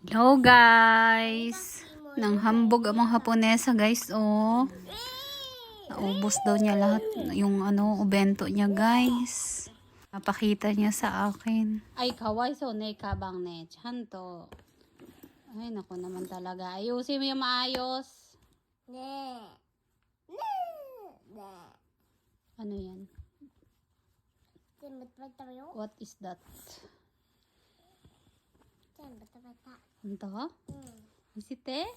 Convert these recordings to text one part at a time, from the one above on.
Hello guys! Nang hambog ang mga Haponesa guys, oh. Naubos daw niya lahat yung ubento niya guys. Napakita niya sa akin. Ay, kawai so ne kabang ne. Chanto. Ay, naku naman talaga. Ayusin mo yung maayos. Ano yan? What is that? Ito? Isite?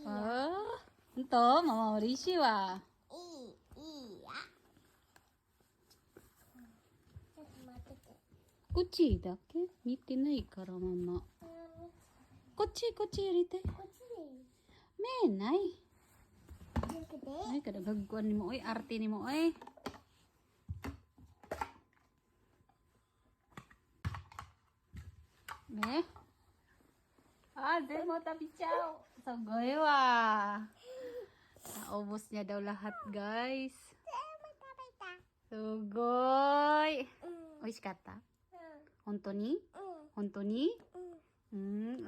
Ah, ito, Mama Orishi wa. Kuchiだけ見てないからママ。こっち入れて。目ない。Ay, kada gagkuan ni mo oy, arte ni mo oy. Ne? Ah, demo tapi chow. Sagoy wa. Naubos niya daw lahat, guys. Sugoy. Oishikatta? Honto ni? Honto ni?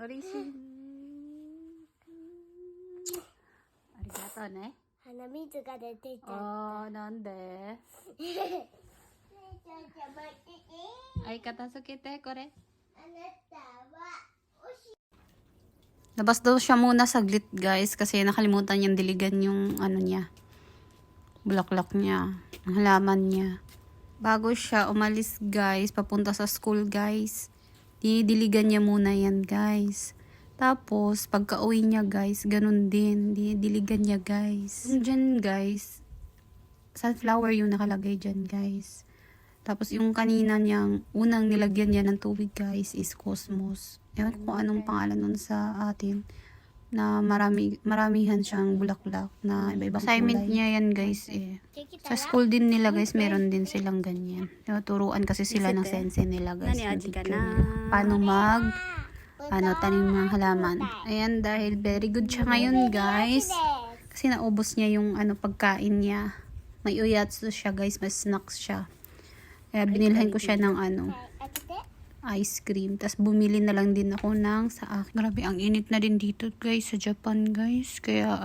Orishi. Arigato ne. 鼻水が出てきた。あー、なんで? Ay, katasukite, kore. Labas daw siya muna saglit guys kasi nakalimutan niyang diligan yung niya. Bulaklak niya. Ang halaman niya. Bago siya umalis guys, papunta sa school guys. Didiligan niya muna yan guys. Tapos, pagka uwi niya guys, ganun din. Didiligan niya guys. Diyan guys, sunflower yung nakalagay dyan guys. Tapos yung kanina niyang unang nilagyan niya ng tubig guys is cosmos. Ewan ko kung anong pangalan nun sa atin. Na maramihan siyang bulaklak na iba-ibang assignment niya yan guys eh. Sa school din nila guys, meron din silang ganyan. Turuan kasi sila ng sensei nila guys. Paano tanim ng halaman. Ayan, dahil very good siya ngayon guys. Kasi naubos niya yung pagkain niya. May uyatsu siya guys, may snacks siya. Kaya binilhan ko siya ng ice cream. Tapos bumili na lang din ako ng sa akin. Grabe, ang init na din dito guys sa Japan guys. Kaya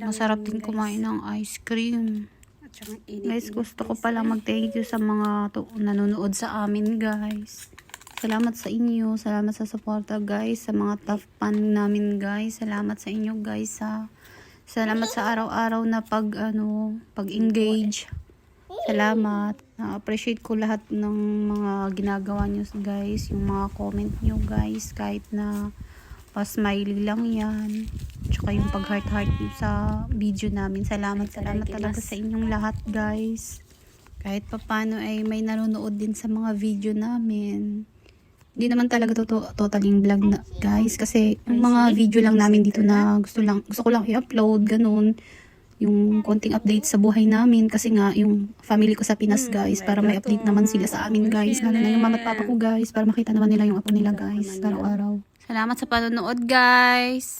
masarap din kumain ng ice cream. Guys, gusto ko pala mag-thank you sa mga nanonood sa amin guys. Salamat sa inyo. Salamat sa suporta guys. Sa mga tough fan namin guys. Salamat sa inyo guys. Salamat sa araw-araw na pag-engage. Salamat. Na-appreciate ko lahat ng mga ginagawa nyo guys. Yung mga comment nyo guys. Kahit na pa-smiley lang yan. Tsaka yung pag-heart-heart sa video namin. Salamat talaga sa inyong lahat guys. Kahit papano ay may nanonood din sa mga video namin. Hindi naman talaga totaling vlog na guys. Kasi yung mga video lang namin dito na gusto ko lang i-upload. Ganun. Yung konting update sa buhay namin kasi nga yung family ko sa Pinas guys, para may update naman sila sa amin guys, lalo na yung mama at papa ko guys, para makita naman nila yung apo nila guys araw-araw. Salamat sa panonood guys.